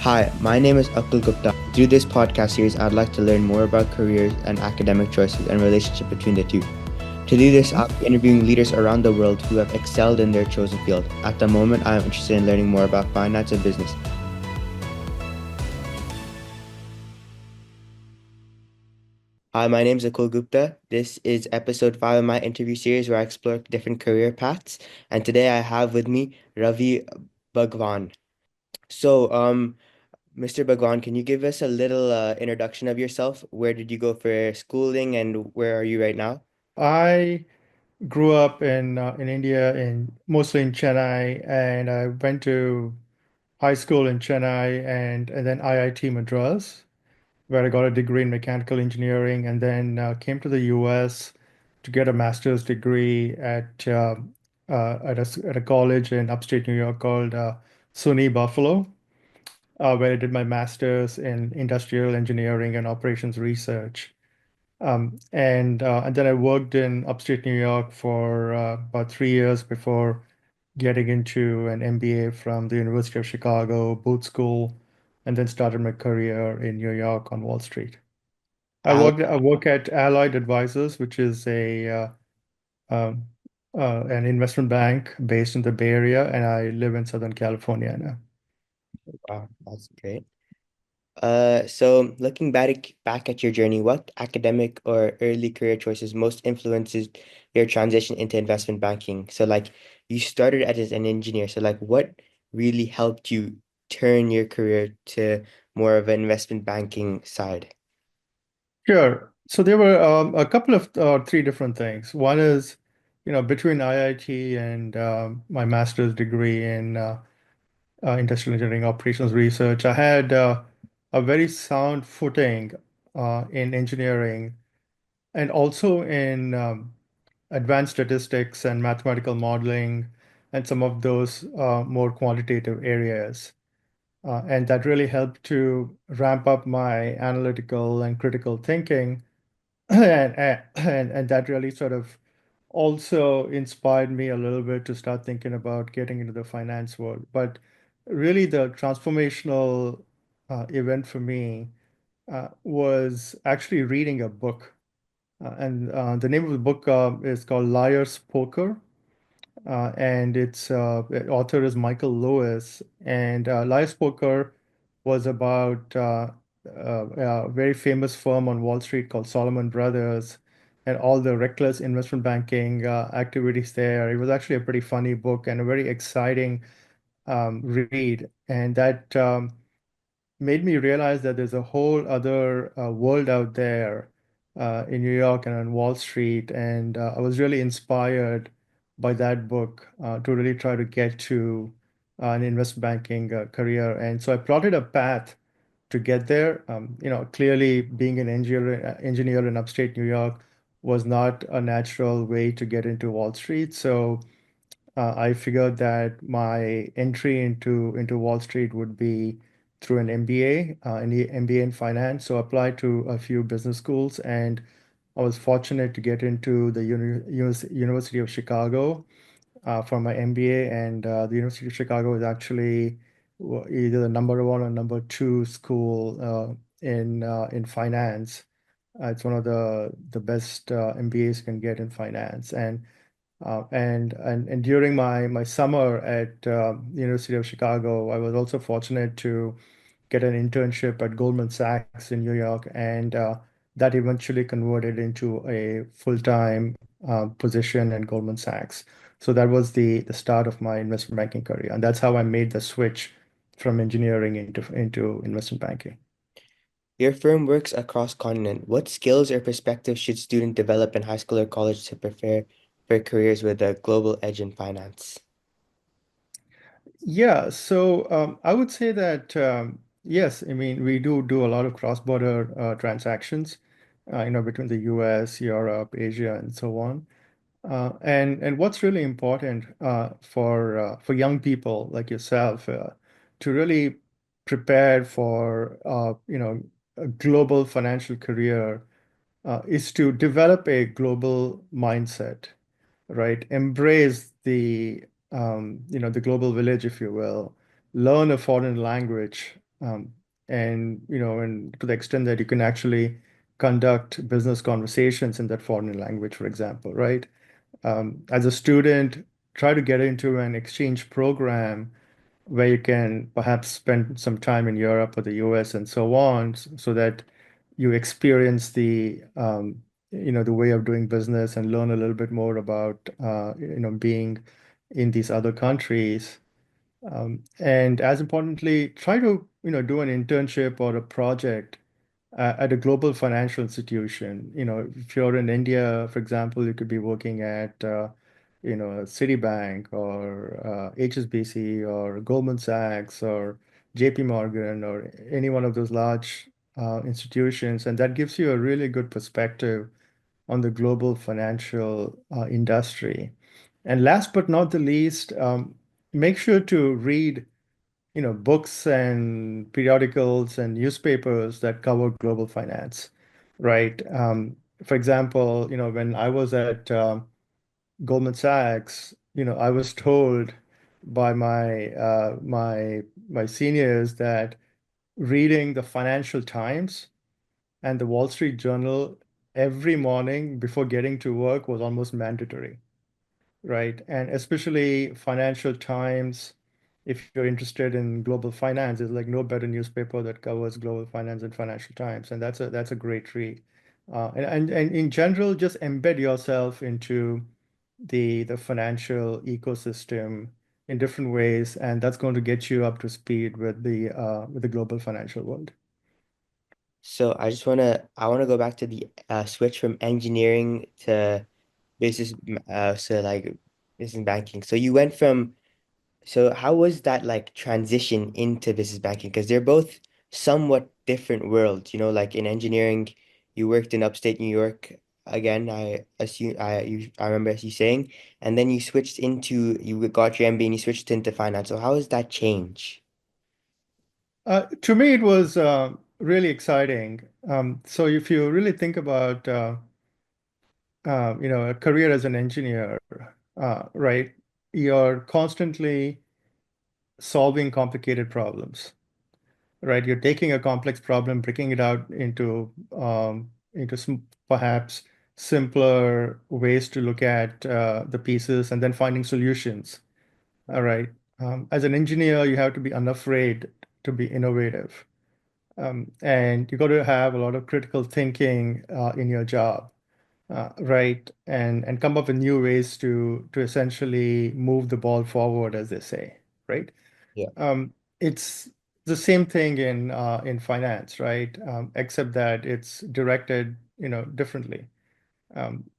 Hi, my name is Akul Gupta. Through this podcast series, I'd like to learn more about careers and academic choices and relationship between the two. To do this, I'll be interviewing leaders around the world who have excelled in their chosen field. At the moment, I am interested in learning more about finance and business. Hi, my name is Akul Gupta. This is episode 5 of my interview series where I explore different career paths. And today I have with me Ravi Bhagavan. So, Mr. Bhagwan, can you give us a little introduction of yourself? Where did you go for schooling and where are you right now? I grew up in India, in mostly in Chennai, and I went to high school in Chennai and then IIT Madras, where I got a degree in mechanical engineering, and then came to the US to get a master's degree at a college in upstate New York called SUNY Buffalo, where I did my master's in industrial engineering and operations research. And then I worked in upstate New York for about 3 years before getting into an MBA from the University of Chicago, Booth School, and then started my career in New York on Wall Street. Al I work at Allied Advisors, which is a um, an investment bank based in the Bay Area, and I live in Southern California now. wow, that's great. So looking back at your journey, what academic or early career choices most influences your transition into investment banking? So like you started as an engineer, so like what really helped you turn your career to more of an investment banking side? Sure. So there were a couple of three different things. One is, between IIT and my master's degree in industrial engineering operations research, I had a very sound footing in engineering and also in advanced statistics and mathematical modeling and some of those more quantitative areas. And that really helped to ramp up my analytical and critical thinking. And that really sort of also inspired me a little bit to start thinking about getting into the finance world. But really, the transformational event for me was actually reading a book. And the name of the book is called Liar's Poker. And its author is Michael Lewis. And Liar's Poker was about a very famous firm on Wall Street called Solomon Brothers and all the reckless investment banking activities there. It was actually a pretty funny book and a very exciting read. And that made me realize that there's a whole other world out there in New York and on Wall Street. And I was really inspired by that book to really try to get to an investment banking career. And so I plotted a path to get there. Clearly being an engineer in upstate New York was not a natural way to get into Wall Street. So I figured that my entry into Wall Street would be through an MBA, an MBA in finance. So I applied to a few business schools, and I was fortunate to get into the University of Chicago for my MBA. And the University of Chicago is actually either the number one or number two school in finance. It's one of the best MBAs you can get in finance, and during my summer at the University of Chicago, I was also fortunate to get an internship at Goldman Sachs in New York, and that eventually converted into a full-time position at Goldman Sachs. So that was the start of my investment banking career, and that's how I made the switch from engineering into investment banking. Your firm works across continent. What skills or perspectives should students develop in high school or college to prepare for careers with a global edge in finance? Yeah, so I would say that yes, I mean we do a lot of cross-border transactions, between the U.S., Europe, Asia, and so on. And what's really important for young people like yourself to really prepare for a global financial career is to develop a global mindset, right? Embrace the global village, if you will. Learn a foreign language. Um, and to the extent that you can actually conduct business conversations in that foreign language, for example, right? As a student, try to get into an exchange program where you can perhaps spend some time in Europe or the US and so on, so that you experience the way of doing business and learn a little bit more about, being in these other countries. And as importantly, try to, do an internship or a project at a global financial institution. If you're in India, for example, you could be working at, Citibank or HSBC or Goldman Sachs or JP Morgan or any one of those large institutions. And that gives you a really good perspective on the global financial industry. And last but not the least, make sure to read books and periodicals and newspapers that cover global finance, right? For example, when I was at Goldman Sachs, I was told by my seniors that reading the Financial Times and the Wall Street Journal every morning before getting to work was almost mandatory. Right. And especially Financial Times, if you're interested in global finance, there's like no better newspaper that covers global finance than Financial Times. And that's a great read. And in general, just embed yourself into the financial ecosystem in different ways, and that's going to get you up to speed with the global financial world. So I wanna go back to the switch from engineering to business, so like business banking. So how was that like transition into business banking? Because they're both somewhat different worlds. Like in engineering, you worked in upstate New York. Again, I remember you saying, and then you got your MBA and you switched into finance. So how was that change? To me, it was really exciting. So if you really think about a career as an engineer, right? You're constantly solving complicated problems, right? You're taking a complex problem, breaking it out into some perhaps simpler ways to look at the pieces, and then finding solutions. All right. As an engineer, you have to be unafraid to be innovative, and you got to have a lot of critical thinking in your job. Right, and come up with new ways to essentially move the ball forward, as they say, right? Yeah. It's the same thing in finance, right? Except that it's directed, differently.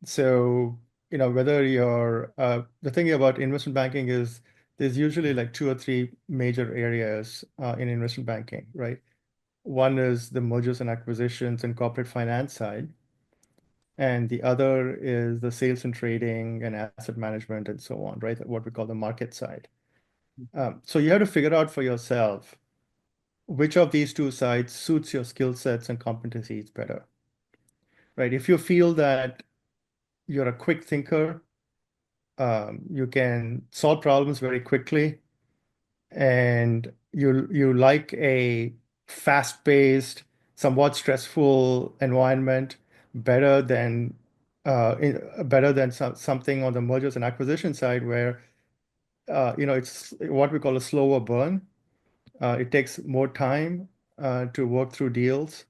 So, whether you're the thing about investment banking is there's usually like two or three major areas in investment banking, right? One is the mergers and acquisitions and corporate finance side. And the other is the sales and trading and asset management and so on, right? What we call the market side. So you have to figure out for yourself which of these two sides suits your skill sets and competencies better, right? If you feel that you're a quick thinker, you can solve problems very quickly, and you like a fast-paced, somewhat stressful environment better than something on the mergers and acquisition side where it's what we call a slower burn. It takes more time to work through deals.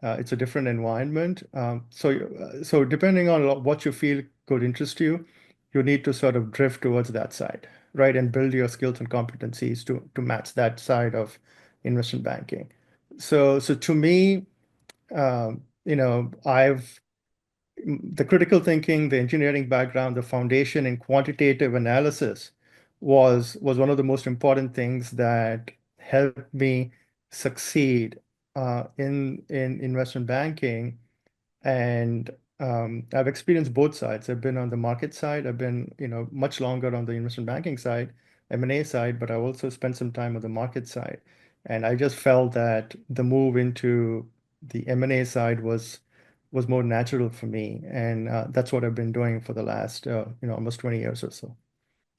It's a different environment. So depending on what you feel could interest you, you need to sort of drift towards that side, right? And build your skills and competencies to match that side of investment banking. So to me, I've the critical thinking, the engineering background, the foundation in quantitative analysis was one of the most important things that helped me succeed in investment banking. And I've experienced both sides. I've been on the market side. I've been, much longer on the investment banking side, M&A side, but I also spent some time on the market side. And I just felt that the move into the M&A side was more natural for me. And that's what I've been doing for the last, almost 20 years or so.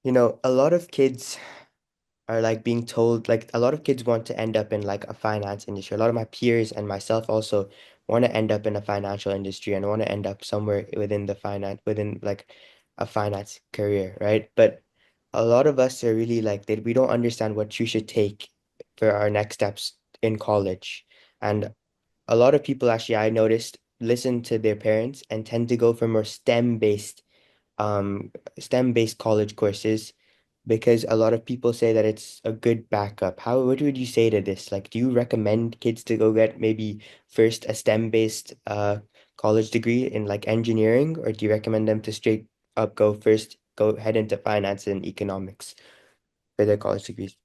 A lot of kids are like being told like a lot of kids want to end up in like a finance industry. A lot of my peers and myself also want to end up in a financial industry and want to end up somewhere within the finance within like a finance career, right? But a lot of us are really like that we don't understand what you should take for our next steps in college. And a lot of people actually I noticed listen to their parents and tend to go for more um STEM-based college courses because a lot of people say that it's a good backup. What would you say to this? Like, do you recommend kids to go get maybe first a STEM-based college degree in like engineering, or do you recommend them to straight up go head into finance and economics for their college degrees?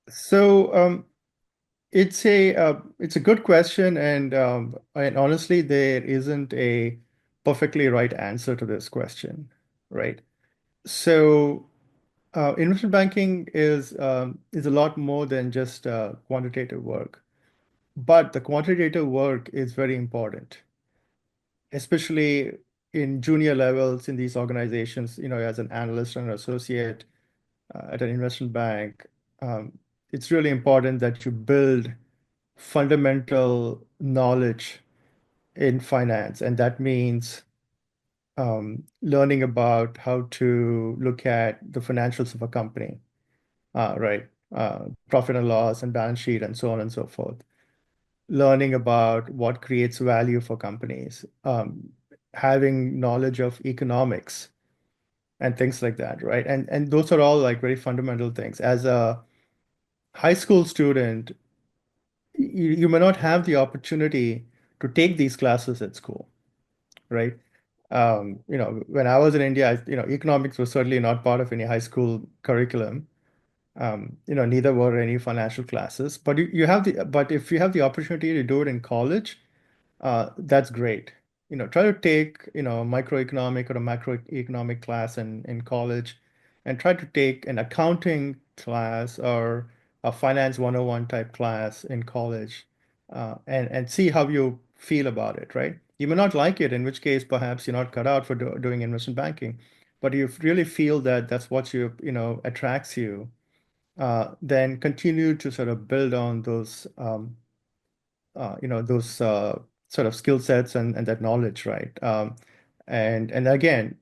So it's a good question, and honestly, there isn't a perfectly right answer to this question, right? So investment banking is a lot more than just quantitative work, but the quantitative work is very important, especially in junior levels in these organizations. As an analyst or an associate at an investment bank, um, it's really important that you build fundamental knowledge in finance, and that means learning about how to look at the financials of a company, right? Profit and loss and balance sheet and so on and so forth. Learning about what creates value for companies, having knowledge of economics and things like that, right? And those are all like very fundamental things. As a high school student, you may not have the opportunity to take these classes at school, right? When I was in India, economics was certainly not part of any high school curriculum. Neither were any financial classes. But if you have the opportunity to do it in college, that's great. Try to take, a microeconomic or a macroeconomic class in college and try to take an accounting class or a finance 101 type class in college, and see how you feel about it, right? You may not like it, in which case perhaps you're not cut out for doing investment banking, but you really feel that that's what attracts you, then continue to sort of build on those sort of skill sets and that knowledge, right? And again,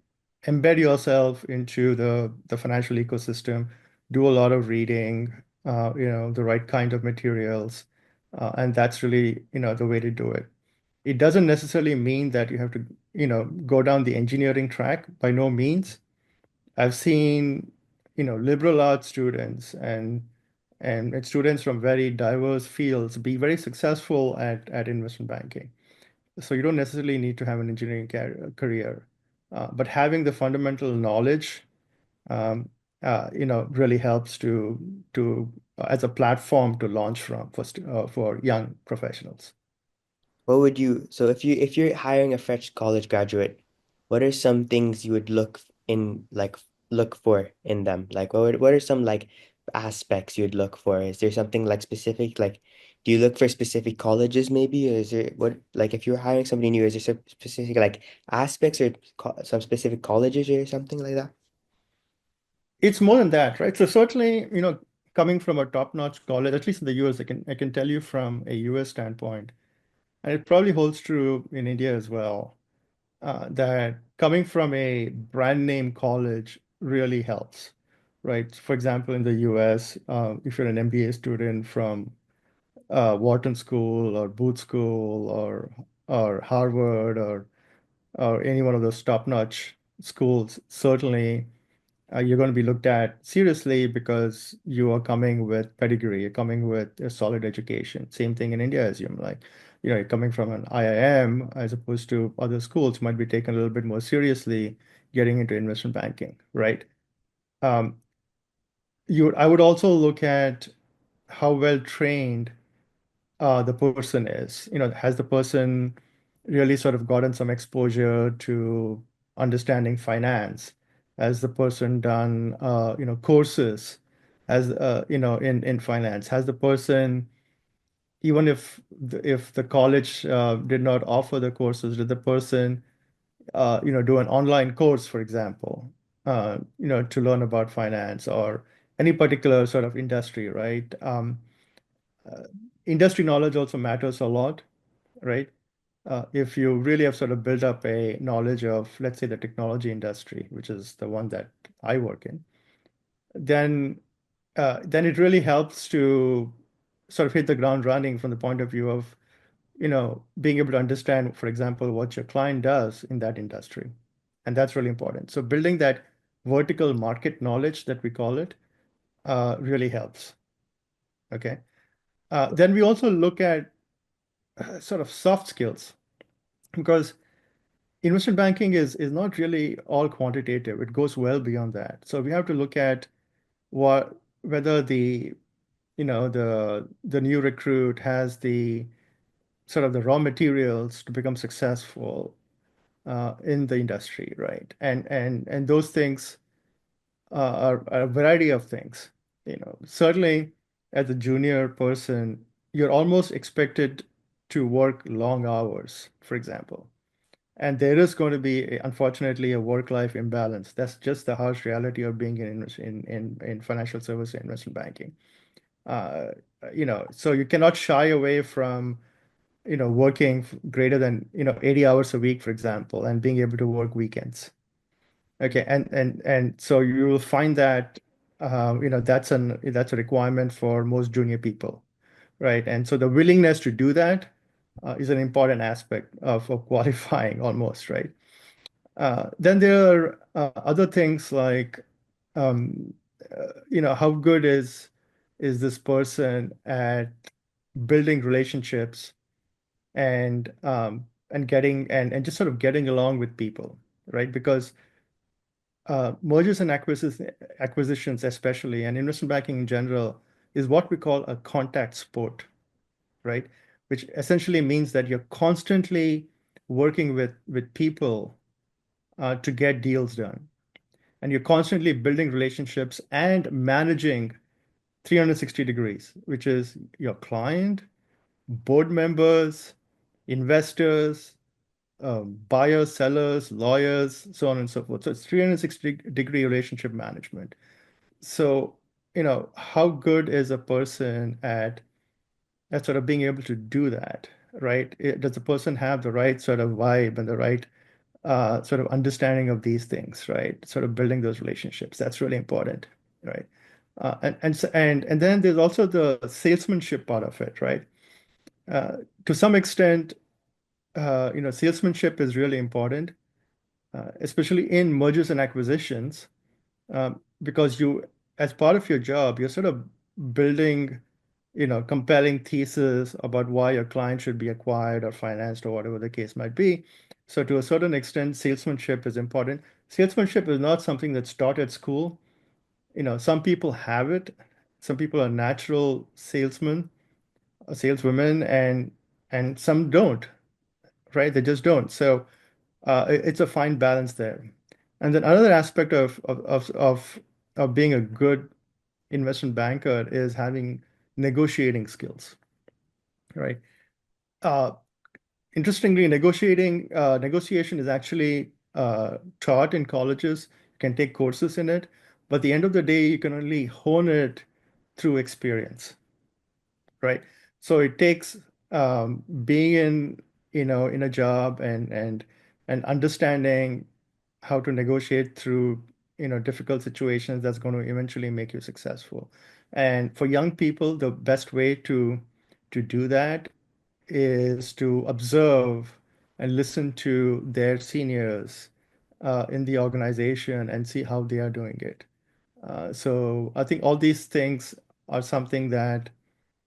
embed yourself into the financial ecosystem, do a lot of reading, the right kind of materials, and that's really, the way to do it. It doesn't necessarily mean that you have to, go down the engineering track, by no means. I've seen, liberal arts students and students from very diverse fields be very successful at investment banking. So you don't necessarily need to have an engineering career, but having the fundamental knowledge, um, really helps to as a platform to launch from for young professionals. What would you, so if you're hiring a fresh college graduate, what are some things you would look for in them? Like what are some like aspects you'd look for? Is there something like specific, like do you look for specific colleges maybe? Or is there what like if you're hiring somebody new, is there some specific like aspects or some specific colleges or something like that? It's more than that, right? So certainly, coming from a top-notch college, at least in the US, I can tell you from a US standpoint, and it probably holds true in India as well, that coming from a brand name college really helps, right? For example, in the US, if you're an MBA student from Wharton School or Booth School or Harvard or any one of those top-notch schools, certainly you're going to be looked at seriously because you are coming with pedigree, you're coming with a solid education. Same thing in India, I assume. Like, you're coming from an IIM as opposed to other schools might be taken a little bit more seriously getting into investment banking, right? Um, I would also look at how well trained the person is. Has the person really sort of gotten some exposure to understanding finance? Has the person done, courses in finance? Has the person, even if the college did not offer the courses, did the person, do an online course, for example, to learn about finance, or any particular sort of industry, right? Uh, Industry knowledge also matters a lot, right? If you really have sort of built up a knowledge of, let's say, the technology industry, which is the one that I work in, then then it really helps to sort of hit the ground running from the point of view of, being able to understand, for example, what your client does in that industry. And that's really important. So building that vertical market knowledge that we call it really helps. Okay. Then we also look at sort of soft skills because investment banking is not really all quantitative. It goes well beyond that. So we have to look at what whether the new recruit has the sort of the raw materials to become successful in the industry, right? And those things are a variety of things. Certainly as a junior person, you're almost expected to work long hours, for example. And there is going to be, unfortunately, a work-life imbalance. That's just the harsh reality of being in financial service and investment banking. Uh, so you cannot shy away from, working greater than, 80 hours a week, for example, and being able to work weekends. Okay, and so you will find that that's a requirement for most junior people, right? And so the willingness to do that is an important aspect of qualifying almost, right? Then there are other things like, um, how good is this person at building relationships and getting and just sort of getting along with people, right? Because mergers and acquisitions, especially, and investment banking in general, is what we call a contact sport, right? Which essentially means that you're constantly working with people to get deals done. And you're constantly building relationships and managing 360 degrees, which is your client, board members, investors, buyers, sellers, lawyers, so on and so forth. So it's 360-degree relationship management. So, how good is a person at sort of being able to do that, right? Does the person have the right sort of vibe and the right sort of understanding of these things, right? Sort of building those relationships. That's really important, right? And then there's also the salesmanship part of it, right? Uh, to some extent, salesmanship is really important, especially in mergers and acquisitions, because as part of your job, you're sort of building, compelling thesis about why your client should be acquired or financed or whatever the case might be. So to a certain extent, salesmanship is important. Salesmanship is not something that's taught at school. Some people have it. Some people are natural salesmen, saleswomen, and some don't, right? They just don't. So it's a fine balance there. And then another aspect of being a good investment banker is having negotiating skills, right? Uh, Interestingly, negotiation is actually taught in colleges. You can take courses in it, but at the end of the day, you can only hone it through experience, right? So it takes being in a job and understanding how to negotiate through, difficult situations that's going to eventually make you successful. And for young people, the best way to do that is to observe and listen to their seniors in the organization and see how they are doing it. So I think all these things are something that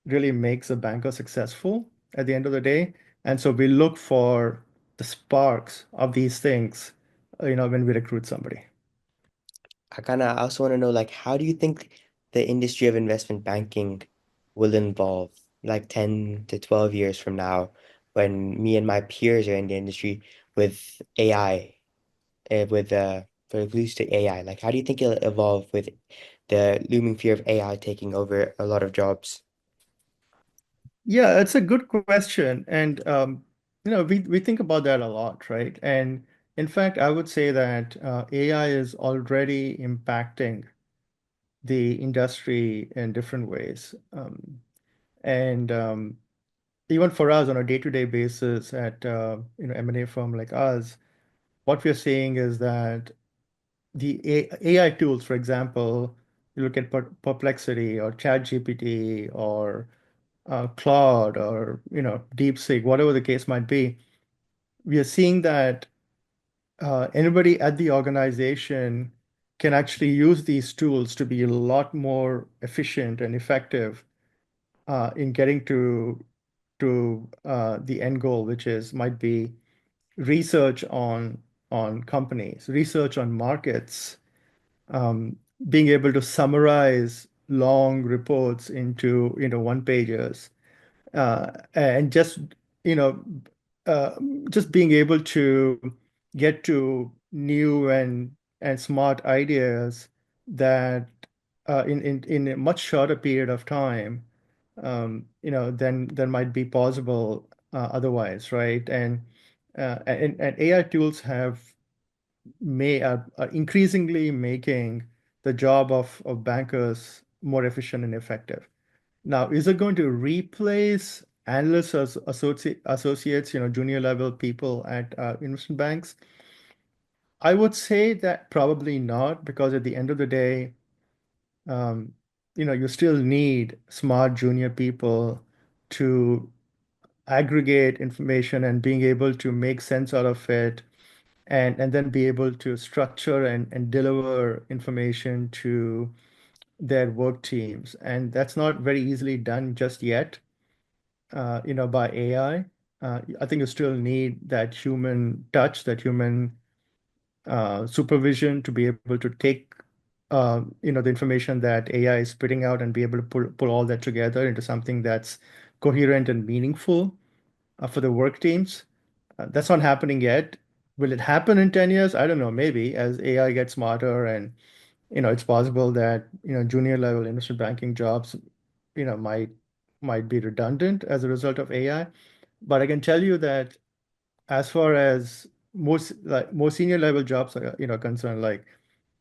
really makes a banker successful at the end of the day. And so we look for the sparks of these things, when we recruit somebody. I also want to know, like, how do you think the industry of investment banking will evolve like 10 to 12 years from now when me and my peers are in the industry with AI, with for loose to AI? Like, how do you think it'll evolve with the looming fear of AI taking over a lot of jobs? Yeah, it's a good question. And we think about that a lot, right? And in fact, I would say that AI is already impacting the industry in different ways. And even for us on a day-to-day basis at M&A firm like us, what we're seeing is that the AI tools, for example, you look at Perplexity or ChatGPT or Claude or DeepSeek, whatever the case might be, we are seeing that anybody at the organization can actually use these tools to be a lot more efficient and effective in getting to the end goal, which is might be research on companies, research on markets, um, being able to summarize long reports into one pages, and you know uh, just being able to get to new and smart ideas that in a much shorter period of time than might be possible otherwise, right? And AI tools are increasingly making the job of bankers more efficient and effective. Now, is it going to replace analysts as associates, junior level people at investment banks? I would say that probably not, because at the end of the day, um, you still need smart junior people to aggregate information and being able to make sense out of it and then be able to structure and deliver information to their work teams. And that's not very easily done just yet, by AI. I think you still need that human touch, that human supervision to be able to take, the information that AI is spitting out and be able to pull all that together into something that's coherent and meaningful for the work teams. That's not happening yet. Will it happen in 10 years? I don't know, maybe as AI gets smarter and, it's possible that, junior level investment banking jobs, might be redundant as a result of AI. But I can tell you that as far as more senior level jobs are, concerned, like,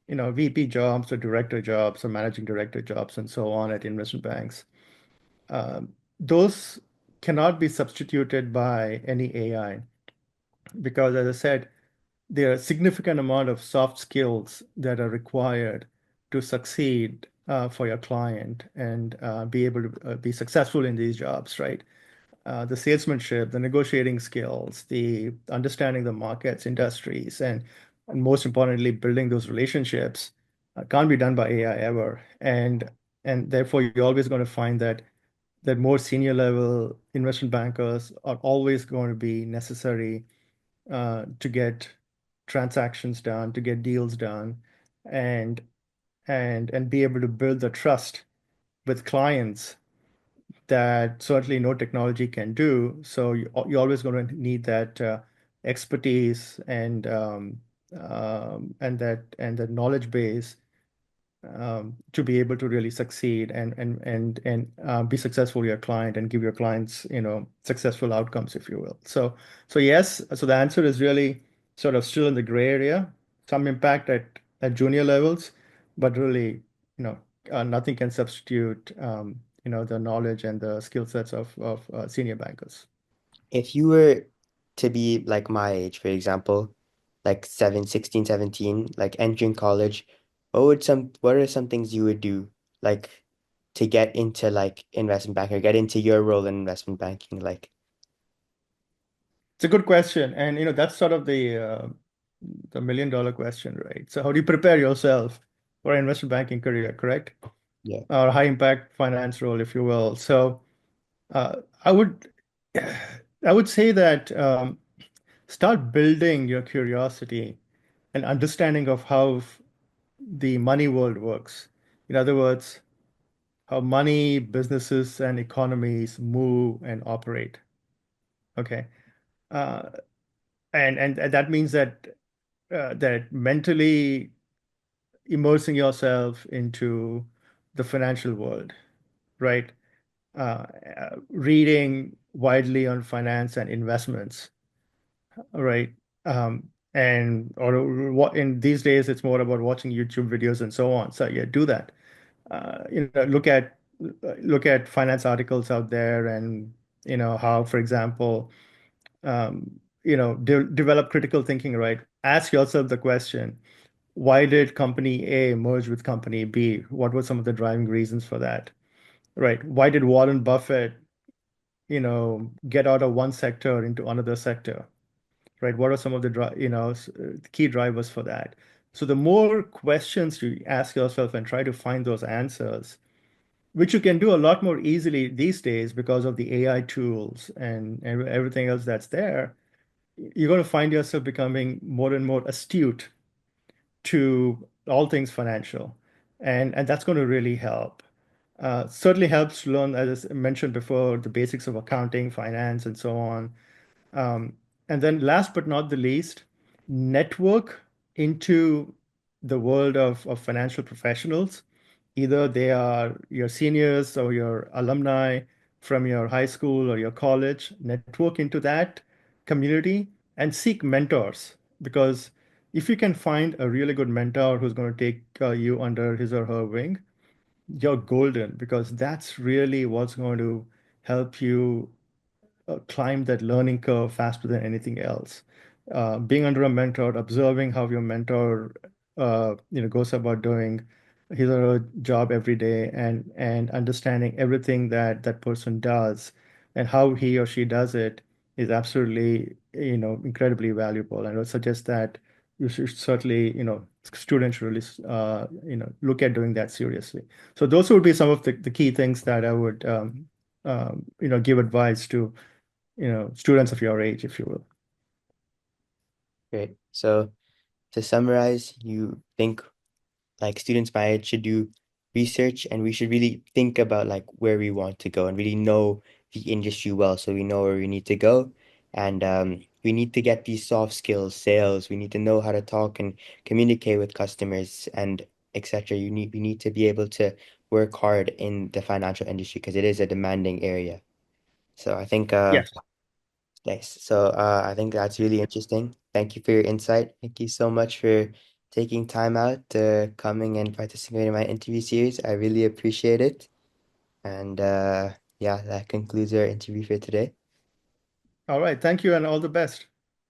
VP jobs or director jobs or managing director jobs and so on at investment banks, um, those cannot be substituted by any AI because, as I said, there are a significant amount of soft skills that are required to succeed for your client and be able to be successful in these jobs, right? The salesmanship, the negotiating skills, the understanding the markets, industries, and most importantly, building those relationships can't be done by AI ever. And therefore, you're always going to find that more senior level investment bankers are always going to be necessary to get transactions done, to get deals done, and and be able to build the trust with clients that certainly no technology can do. So you're always going to need that expertise and that knowledge base to be able to really succeed and be successful with your client and give your clients, successful outcomes, if you will. So yes, so the answer is really sort of still in the gray area, some impact at junior levels, but really, nothing can substitute, the knowledge and the skill sets of senior bankers. If you were to be like my age, for example, like 16, 17, like entering college, what are some things you would do like to get into like investment banking or get into your role in investment banking? Like, It's a good question, and that's sort of the million-dollar question, right? So how do you prepare yourself for an investment banking career, correct? yeah. Or high impact finance role, if you will. So uh, I would I would say that start building your curiosity and understanding of how the money world works. In other words, how money, businesses, and economies move and operate. Okay. Uh, and that means that mentally immersing yourself into the financial world, right? Reading widely on finance and investments, right? And or what in these days it's more about watching YouTube videos and so on. So yeah, do that. Look at finance articles out there, and how, for example, develop critical thinking, right? Ask yourself the question, why did company A merge with company B? What were some of the driving reasons for that? Right? Why did Warren Buffett, get out of one sector into another sector? Right? What are some of the key drivers for that? So the more questions you ask yourself and try to find those answers, which you can do a lot more easily these days because of the AI tools and everything else that's there, you're going to find yourself becoming more and more astute to all things financial. And that's going to really help. Certainly helps to learn, as I mentioned before, the basics of accounting, finance, and so on. Um, and then last but not the least, network into the world of financial professionals. Either they are your seniors or your alumni from your high school or your college. Network into that community and seek mentors. Because if you can find a really good mentor who's going to take you under his or her wing, you're golden, because that's really what's going to help you climb that learning curve faster than anything else. Being under a mentor, observing how your mentor, goes about doing his or her job every day, and understanding everything that that person does and how he or she does it is absolutely, incredibly valuable. And I would suggest that you should certainly, students should really, look at doing that seriously. So those would be some of the key things that I would, give advice to students of your age, if you will. Great. So to summarize, you think like students my age should do research and we should really think about like where we want to go and really know the industry well so we know where we need to go. And we need to get these soft skills, sales. We need to know how to talk and communicate with customers and etc. We need to be able to work hard in the financial industry because it is a demanding area. So I think Yes. nice. So I think that's really interesting. Thank you for your insight. Thank you so much for taking time out to coming and participating in my interview series. I really appreciate it. And yeah, that concludes our interview for today. All right. Thank you and all the best.